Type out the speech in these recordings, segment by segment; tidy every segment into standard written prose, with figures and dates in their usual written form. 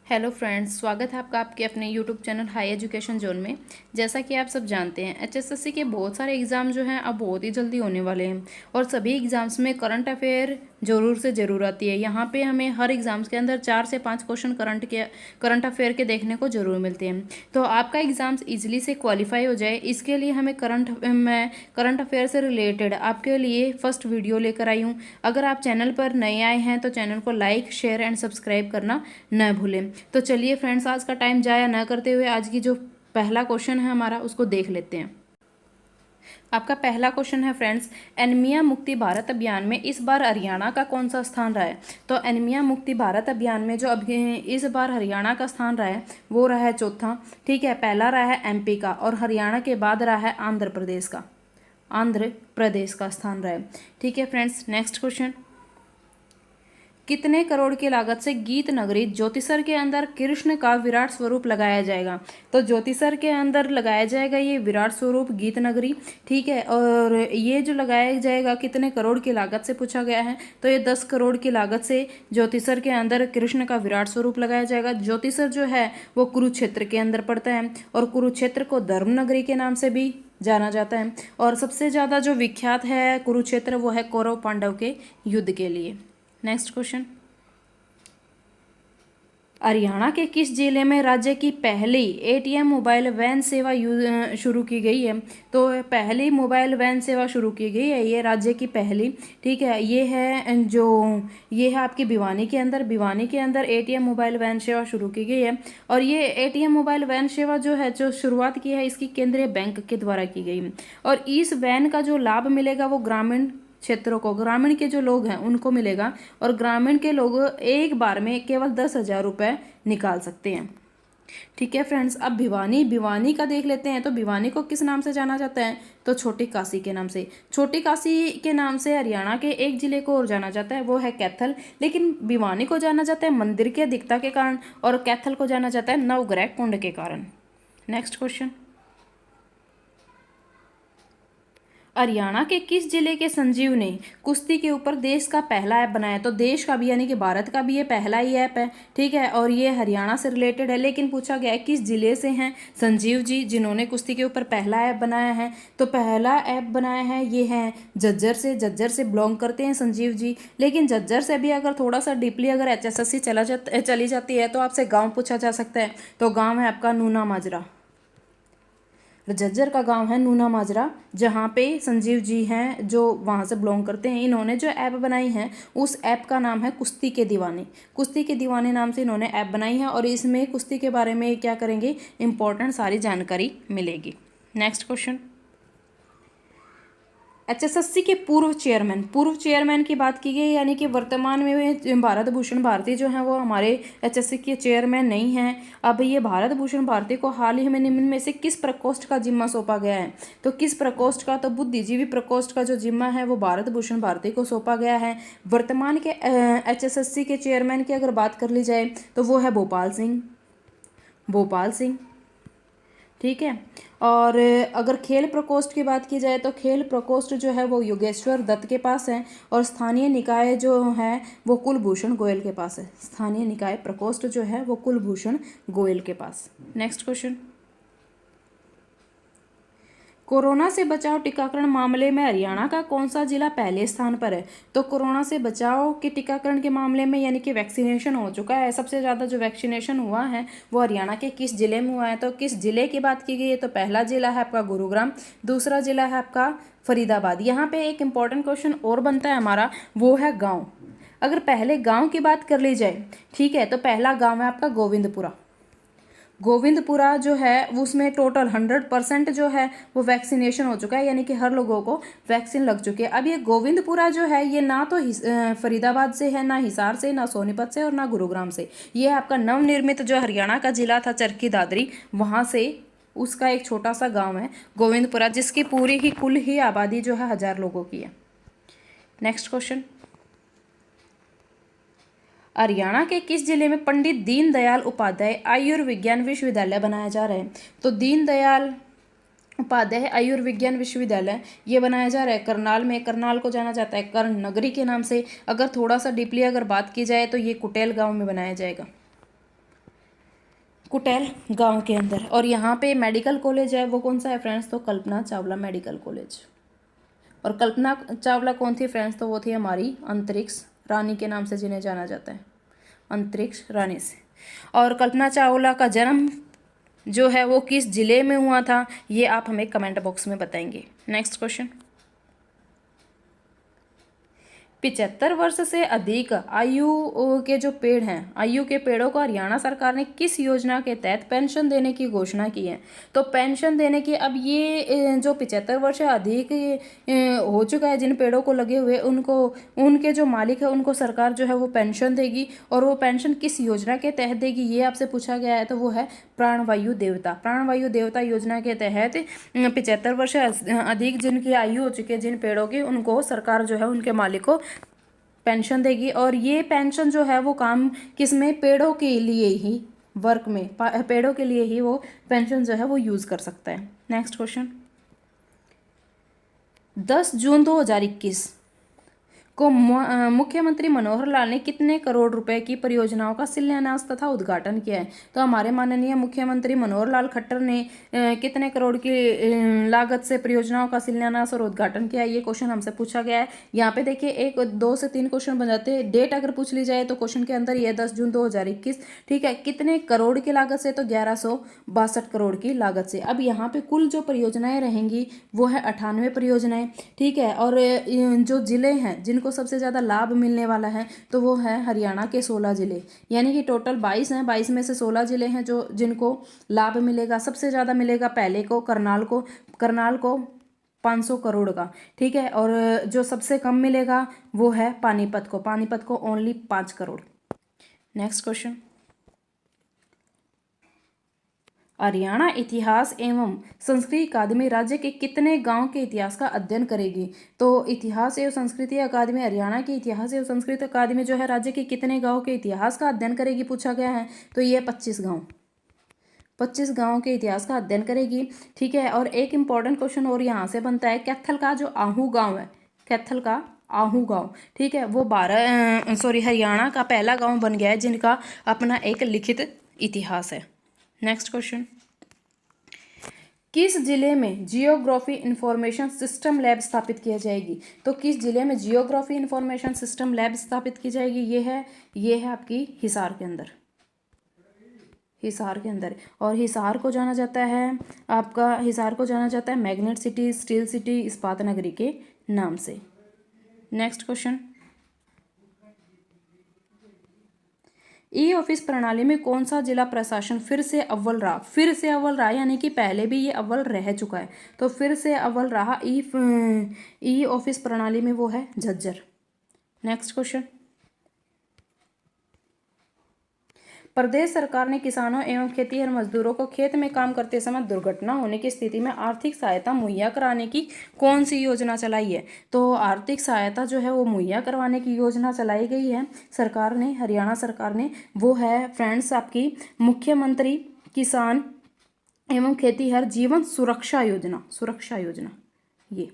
Hello friends, स्वागत है आपका आपके अपने YouTube channel high education zone में। जैसा कि आप सब जानते हैं, एचएसएससी के बहुत सारे एग्ज़ाम जो हैं अब बहुत ही जल्दी होने वाले हैं और सभी एग्ज़ाम्स में करंट अफेयर ज़रूर से ज़रूर आती है। यहाँ पे हमें हर एग्ज़ाम्स के अंदर 4 से 5 क्वेश्चन करंट अफेयर के देखने को ज़रूर मिलते हैं। तो आपका एग्ज़ाम्स ईजिली से क्वालिफाई हो जाए, इसके लिए हमें करंट अफेयर से रिलेटेड आपके लिए फर्स्ट वीडियो लेकर आई हूँ। अगर आप चैनल पर नए आए हैं तो चैनल को लाइक, शेयर एंड सब्सक्राइब करना न भूलें। तो चलिए फ्रेंड्स, आज का टाइम जाया ना करते हुए आज की जो पहला क्वेश्चन है हमारा उसको देख लेते हैं। आपका पहला क्वेश्चन है फ्रेंड्स, एनीमिया मुक्ति भारत अभियान में इस बार हरियाणा का कौन सा स्थान रहा है। तो एनीमिया मुक्ति भारत अभियान में जो इस बार हरियाणा का स्थान रहा है वो रहा है चौथा। ठीक है, पहला रहा है एमपी का और हरियाणा के बाद रहा है आंध्र प्रदेश का स्थान रहा है। ठीक है फ्रेंड्स, नेक्स्ट क्वेश्चन, कितने करोड़ की लागत से गीत नगरी ज्योतिसर के अंदर कृष्ण का विराट स्वरूप लगाया जाएगा। तो ज्योतिसर के अंदर लगाया जाएगा ये विराट स्वरूप गीत नगरी। ठीक है, और ये जो लगाया जाएगा कितने करोड़ की लागत से पूछा गया है, तो ये 10 करोड़ की लागत से ज्योतिसर के अंदर कृष्ण का विराट स्वरूप लगाया जाएगा। ज्योतिसर जो है वो कुरुक्षेत्र के अंदर पड़ता है और कुरुक्षेत्र को धर्म नगरी के नाम से भी जाना जाता है। और सबसे ज़्यादा जो विख्यात है कुरुक्षेत्र वो है कौरव पांडव के युद्ध के लिए। नेक्स्ट क्वेश्चन, हरियाणा के किस जिले में राज्य की पहली एटीएम मोबाइल वैन सेवा शुरू की गई है। तो पहली मोबाइल वैन सेवा शुरू की गई है ये राज्य की पहली। ठीक है, ये है आपकी भिवानी के अंदर एटीएम मोबाइल वैन सेवा शुरू की गई है। और ये एटीएम मोबाइल वैन सेवा जो शुरुआत की है इसकी केंद्रीय बैंक के द्वारा की गई है। और इस वैन का जो लाभ मिलेगा वो ग्रामीण क्षेत्रों को, ग्रामीण के जो लोग हैं उनको मिलेगा। और ग्रामीण के लोग एक बार में केवल 10,000 रुपये निकाल सकते हैं। ठीक है फ्रेंड्स, अब भिवानी का देख लेते हैं। तो भिवानी को किस नाम से जाना जाता है, तो छोटी काशी के नाम से। छोटी काशी के नाम से हरियाणा के एक जिले को और जाना जाता है, वो है कैथल। लेकिन भिवानी को जाना जाता है मंदिर के अधिकता के कारण और कैथल को जाना जाता है नवग्रह कुंड के कारण। नेक्स्ट क्वेश्चन, हरियाणा के किस जिले के संजीव ने कुश्ती के ऊपर देश का पहला ऐप बनाया। तो देश का भी यानी कि भारत का भी ये पहला ही ऐप है। ठीक है, और ये हरियाणा से रिलेटेड है, लेकिन पूछा गया है किस जिले से हैं संजीव जी जिन्होंने कुश्ती के ऊपर पहला ऐप बनाया है। तो पहला ऐप बनाया है ये है झज्जर से बिलोंग करते हैं संजीव जी। लेकिन झज्जर से भी अगर थोड़ा सा डीपली अगर एचएसएससी चली जाती है तो आपसे गाँव पूछा जा सकता है। तो गाँव है आपका नूना माजरा। झज्जर का गांव है नूना माजरा, जहाँ पे संजीव जी हैं जो वहाँ से बिलोंग करते हैं। इन्होंने जो ऐप बनाई है उस ऐप का नाम है कुश्ती के दीवाने नाम से इन्होंने ऐप बनाई है। और इसमें कुश्ती के बारे में क्या करेंगे, इंपॉर्टेंट सारी जानकारी मिलेगी। नेक्स्ट क्वेश्चन, एचएसएससी के पूर्व चेयरमैन की बात की गई, यानी कि वर्तमान में भारत भूषण भारती जो हैं वो हमारे एचएसएससी के चेयरमैन नहीं हैं। अब ये भारत भूषण भारती को हाल ही में निम्न में से किस प्रकोष्ठ का जिम्मा सौंपा गया है। तो किस प्रकोष्ठ का, तो बुद्धिजीवी प्रकोष्ठ का जो जिम्मा है वो भारत भूषण भारती को सौंपा गया है। वर्तमान के एचएसएससी के चेयरमैन की अगर बात कर ली जाए तो वो है भोपाल सिंह। ठीक है, और अगर खेल प्रकोष्ठ की बात की जाए तो खेल प्रकोष्ठ जो है वो योगेश्वर दत्त के पास है। और स्थानीय निकाय जो है वो कुलभूषण गोयल के पास है। स्थानीय निकाय प्रकोष्ठ जो है वो कुलभूषण गोयल के पास। नेक्स्ट क्वेश्चन, कोरोना से बचाव टीकाकरण मामले में हरियाणा का कौन सा जिला पहले स्थान पर है। तो कोरोना से बचाव के टीकाकरण के मामले में यानी कि वैक्सीनेशन हो चुका है, सबसे ज़्यादा जो वैक्सीनेशन हुआ है वो हरियाणा के किस जिले में हुआ है। तो किस जिले की बात की गई है, तो पहला जिला है आपका गुरुग्राम, दूसरा जिला है आपका फरीदाबाद। यहाँ पे एक इंपॉर्टेंट क्वेश्चन और बनता है हमारा, वो है गाँव। अगर पहले गाँव की बात कर ली जाए, ठीक है, तो पहला गाँव है आपका गोविंदपुरा जो है उसमें टोटल 100% जो है वो वैक्सीनेशन हो चुका है, यानी कि हर लोगों को वैक्सीन लग चुकी है। अब ये गोविंदपुरा जो है ये ना तो फरीदाबाद से है, ना हिसार से, ना सोनीपत से और ना गुरुग्राम से। ये आपका नवनिर्मित जो हरियाणा का जिला था चरखी दादरी, वहाँ से उसका एक छोटा सा गाँव है गोविंदपुरा, जिसकी पूरी ही कुल ही आबादी जो है 1000 लोगों की है। नेक्स्ट क्वेश्चन, हरियाणा के किस जिले में पंडित दीनदयाल उपाध्याय आयुर्विज्ञान विश्वविद्यालय बनाया जा रहा है। तो दीनदयाल उपाध्याय आयुर्विज्ञान विश्वविद्यालय ये बनाया जा रहा है करनाल में। करनाल को जाना जाता है कर्ण नगरी के नाम से। अगर थोड़ा सा डीपली अगर बात की जाए तो ये कुटेल गांव में बनाया जाएगा। कुटेल गांव के अंदर। और यहाँ पे मेडिकल कॉलेज है, वो कौन सा है फ्रेंड्स? तो कल्पना चावला मेडिकल कॉलेज। और कल्पना चावला कौन थी फ्रेंड्स? तो वो थी हमारी अंतरिक्ष रानी के नाम से जिन्हें जाना जाता है, अंतरिक्ष रानी से। और कल्पना चावला का जन्म जो है वो किस जिले में हुआ था, ये आप हमें कमेंट बॉक्स में बताएंगे। नेक्स्ट क्वेश्चन, 75 वर्ष से अधिक आयु के जो पेड़ हैं, आयु के पेड़ों को हरियाणा सरकार ने किस योजना के तहत पेंशन देने की घोषणा की है? तो पेंशन देने की, अब ये जो 75 वर्ष से अधिक हो चुका है जिन पेड़ों को लगे हुए, उनको, उनके जो मालिक है उनको सरकार जो है वो पेंशन देगी। और वो पेंशन किस योजना के तहत देगी, ये आपसे पूछा गया है। तो वो है प्राणवायु देवता। प्राणवायु देवता योजना के तहत 75 वर्ष से अधिक जिनकी आयु हो चुकी है जिन पेड़ों की, उनको सरकार जो है उनके मालिक को पेंशन देगी। और ये पेंशन जो है वो काम किसमें? पेड़ों के लिए ही, वर्क में, पेड़ों के लिए ही वो पेंशन जो है वो यूज कर सकता है। नेक्स्ट क्वेश्चन, 10 जून 2021 को मुख्यमंत्री मनोहर लाल ने कितने करोड़ रुपए की परियोजनाओं का शिलान्यास तथा उद्घाटन किया है? तो हमारे माननीय मुख्यमंत्री मनोहर लाल खट्टर ने कितने करोड़ की लागत से परियोजनाओं का शिलान्यास और उद्घाटन किया है? ये क्वेश्चन हमसे पूछा गया है। यहाँ पे देखिए 1, 2 से 3 क्वेश्चन बन जाते हैं। डेट अगर पूछ ली जाए तो क्वेश्चन के अंदर ये 10 जून 2021, ठीक है। कितने करोड़ की लागत से? तो 1162 करोड़ की लागत से। अब यहाँ पे कुल जो परियोजनाएं रहेंगी वो है 98 परियोजनाएं, ठीक है। और जो जिले हैं जिनको सबसे ज़्यादा लाभ मिलने वाला है तो वो है हरियाणा के 16 जिले, यानी कि टोटल 22 हैं। 22 में से 16 जिले हैं जो जिनको लाभ मिलेगा। सबसे ज़्यादा मिलेगा पहले को, करनाल को 500 करोड़ का, ठीक है। और जो सबसे कम मिलेगा वो है पानीपत को only 5 crore. Next question, Haryana इतिहास एवं संस्कृति अकादमी राज्य के कितने गांव के इतिहास का अध्ययन करेगी? तो इतिहास एवं संस्कृति अकादमी, हरियाणा की इतिहास एवं संस्कृति अकादमी जो है राज्य के कितने गांव के इतिहास का अध्ययन करेगी, पूछा गया है। तो ये 25 गांव, 25 गांव के इतिहास का अध्ययन करेगी, ठीक है। और एक इंपॉर्टेंट क्वेश्चन और यहाँ से बनता है, कैथल का जो आहू गाँव है, कैथल का आहू गांव, ठीक है, वो हरियाणा का पहला गांव बन गया है जिनका अपना एक लिखित इतिहास है। नेक्स्ट क्वेश्चन, किस जिले में जियोग्राफी इंफॉर्मेशन सिस्टम लैब स्थापित किया जाएगी? तो किस जिले में जियोग्राफी इंफॉर्मेशन सिस्टम लैब स्थापित की जाएगी? ये है आपकी हिसार के अंदर, हिसार के अंदर। और हिसार को जाना जाता है, आपका हिसार को जाना जाता है मैग्नेट सिटी, स्टील सिटी, इस्पात नगरी के नाम से। नेक्स्ट क्वेश्चन, ई ऑफिस प्रणाली में कौन सा जिला प्रशासन फिर से अव्वल रहा? फिर से अव्वल रहा यानी कि पहले भी ये अव्वल रह चुका है, तो फिर से अव्वल रहा ई ऑफिस प्रणाली में, वो है झज्जर। नेक्स्ट क्वेश्चन, प्रदेश सरकार ने किसानों एवं खेतीहर मजदूरों को खेत में काम करते समय दुर्घटना होने की स्थिति में आर्थिक सहायता मुहैया कराने की कौन सी योजना चलाई है? तो आर्थिक सहायता जो है वो मुहैया करवाने की योजना चलाई गई है सरकार ने, हरियाणा सरकार ने। वो है फ्रेंड्स आपकी मुख्यमंत्री किसान एवं खेतीहर जीवन सुरक्षा योजना, ये,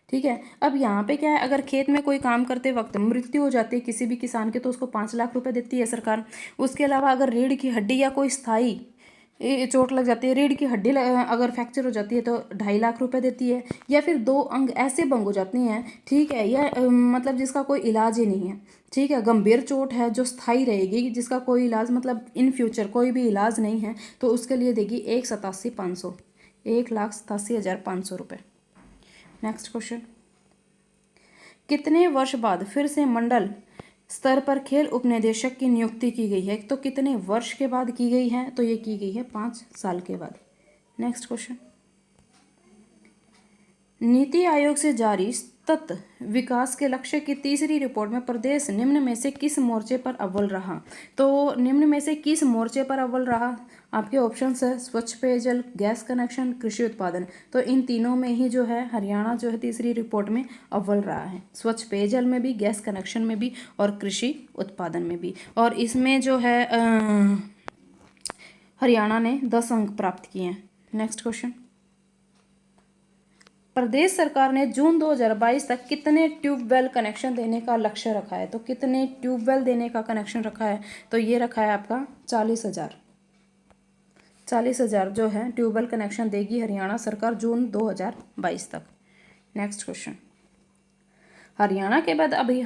ठीक है। अब यहाँ पे क्या है, अगर खेत में कोई काम करते वक्त मृत्यु हो जाती है किसी भी किसान के तो उसको 5 लाख रुपए देती है सरकार। उसके अलावा अगर रीढ़ की हड्डी या कोई स्थायी चोट लग जाती है, रीढ़ की हड्डी अगर फ्रैक्चर हो जाती है तो 2.5 लाख रुपए देती है। या फिर 2 अंग ऐसे भंग हो जाती हैं, ठीक है, या मतलब जिसका कोई इलाज ही नहीं है, ठीक है, गंभीर चोट है जो स्थायी रहेगी, जिसका कोई इलाज मतलब इन फ्यूचर कोई भी इलाज नहीं है, तो उसके लिए देगी 1,87,500 रुपये। नेक्स्ट क्वेश्चन, कितने वर्ष बाद फिर से मंडल स्तर पर खेल उपनिदेशक की नियुक्ति की गई है? तो कितने वर्ष के बाद की गई है? तो ये की गई है 5 साल के बाद। नेक्स्ट क्वेश्चन, नीति आयोग से जारी सतत विकास के लक्ष्य की तीसरी रिपोर्ट में प्रदेश निम्न में से किस मोर्चे पर अव्वल रहा? तो निम्न में से किस मोर्चे पर अव्वल रहा? आपके ऑप्शंस है स्वच्छ पेयजल, गैस कनेक्शन, कृषि उत्पादन। तो इन तीनों में ही जो है हरियाणा जो है तीसरी रिपोर्ट में अव्वल रहा है, स्वच्छ पेयजल में भी, गैस कनेक्शन में भी और कृषि उत्पादन में भी। और इसमें जो है हरियाणा ने 10 अंक प्राप्त किए हैं। नेक्स्ट क्वेश्चन, प्रदेश सरकार ने जून 2022 तक कितने ट्यूबवेल कनेक्शन देने का लक्ष्य रखा है? तो कितने ट्यूबवेल देने का कनेक्शन रखा है? तो ये रखा है आपका 40,000। 40,000 जो है ट्यूबवेल कनेक्शन देगी हरियाणा सरकार जून 2022 तक। नेक्स्ट क्वेश्चन, हरियाणा के बाद अभी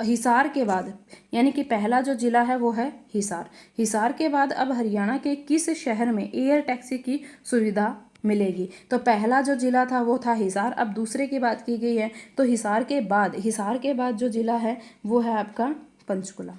हिसार के बाद, यानी कि पहला जो जिला है वो है हिसार। हिसार के बाद अब हरियाणा के किस शहर में एयर टैक्सी की सुविधा मिलेगी? तो पहला जो जिला था वो था हिसार, अब दूसरे की बात की गई है तो हिसार के बाद जो जिला है वो है आपका पंचकुला।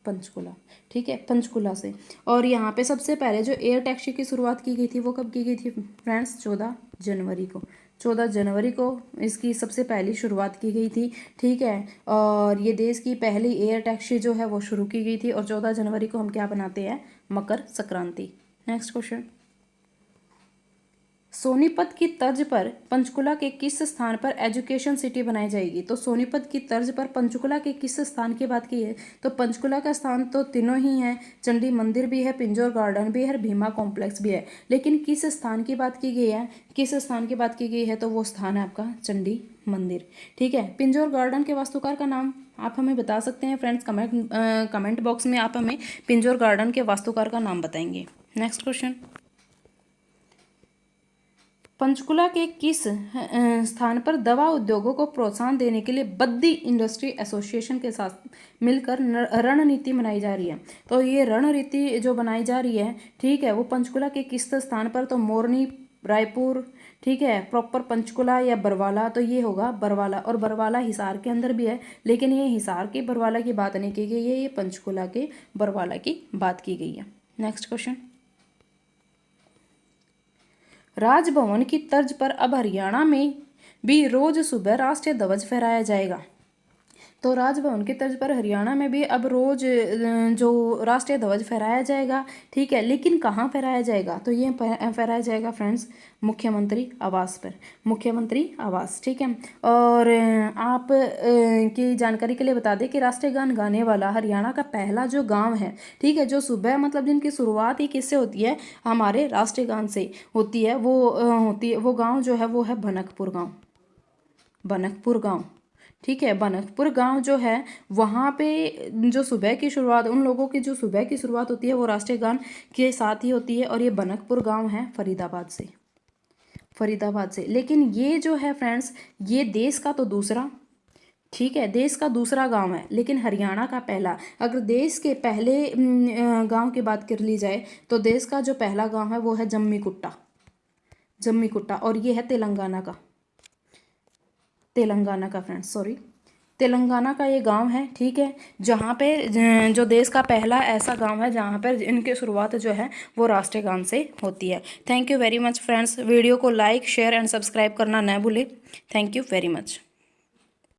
पंचकुला, ठीक है, पंचकुला से। और यहाँ पे सबसे पहले जो एयर टैक्सी की शुरुआत की गई थी वो कब की गई थी फ्रेंड्स? 14 जनवरी को। 14 जनवरी को इसकी सबसे पहली शुरुआत की गई थी, ठीक है। और ये देश की पहली एयर टैक्सी जो है वो शुरू की गई थी, और 14 जनवरी को हम क्या बनाते हैं? मकर संक्रांति। नेक्स्ट क्वेश्चन, सोनीपत की तर्ज पर पंचकुला के किस स्थान पर एजुकेशन सिटी बनाई जाएगी? तो सोनीपत की तर्ज पर पंचकुला के किस स्थान की बात की है? तो पंचकुला का स्थान तो तीनों ही हैं, चंडी मंदिर भी है, पिंजौर गार्डन भी है, भीमा कॉम्प्लेक्स भी है, लेकिन किस स्थान की बात की गई है? किस स्थान की बात की गई है? तो वो स्थान है आपका चंडी मंदिर, ठीक है। पिंजौर गार्डन के वास्तुकार का नाम आप हमें बता सकते हैं फ्रेंड्स, कमेंट बॉक्स में आप हमें पिंजौर गार्डन के वास्तुकार का नाम बताएंगे। नेक्स्ट क्वेश्चन, पंचकुला के किस स्थान पर दवा उद्योगों को प्रोत्साहन देने के लिए बद्दी इंडस्ट्री एसोसिएशन के साथ मिलकर रणनीति बनाई जा रही है? तो ये रणनीति जो बनाई जा रही है, ठीक है, वो पंचकुला के किस स्थान पर? तो मोरनी, रायपुर, ठीक है, प्रॉपर पंचकुला या बरवाला? तो ये होगा बरवाला, और बरवाला हिसार के अंदर भी है, लेकिन ये हिसार के बरवाला की बात नहीं की गई है, ये पंचकुला के बरवाला की बात की गई है। नेक्स्ट क्वेश्चन, राजभवन की तर्ज पर अब हरियाणा में भी रोज सुबह राष्ट्रीय ध्वज फहराया जाएगा। तो राजभवन की तर्ज पर हरियाणा में भी अब रोज जो राष्ट्रीय ध्वज फहराया जाएगा, ठीक है, लेकिन कहाँ फहराया जाएगा? तो ये फहराया जाएगा फ्रेंड्स मुख्यमंत्री आवास पर, मुख्यमंत्री आवास, ठीक है। और आप की जानकारी के लिए बता दें कि राष्ट्रीय गान गाने वाला हरियाणा का पहला जो गांव है, ठीक है, जो सुबह मतलब जिनकी शुरुआत ही किससे होती है? हमारे राष्ट्रीय गान से होती है, वो गाँव जो है वो है बनकपुर गाँव, बनकपुर गाँव, ठीक है। बनकपुर गांव जो है वहाँ पे जो सुबह की शुरुआत, उन लोगों की जो सुबह की शुरुआत होती है वो राष्ट्रीय गान के साथ ही होती है, और ये बनकपुर गांव है फरीदाबाद से, फरीदाबाद से। लेकिन ये जो है फ्रेंड्स, ये देश का तो दूसरा, ठीक है, देश का दूसरा गांव है, लेकिन हरियाणा का पहला। अगर देश के पहले गांव की बात कर ली जाए तो देश का जो पहला गांव है वो है जम्मीकुट्टा, जम्मीकुट्टा, और ये है तेलंगाना का, तेलंगाना का फ्रेंड्स, सॉरी, तेलंगाना का ये गांव है, ठीक है, जहाँ पे जो देश का पहला ऐसा गांव है जहाँ पर इनकी शुरुआत जो है वो राष्ट्रीय गान से होती है। Thank you very much friends, video को लाइक, शेयर एंड सब्सक्राइब करना न भूलें। Thank you very much.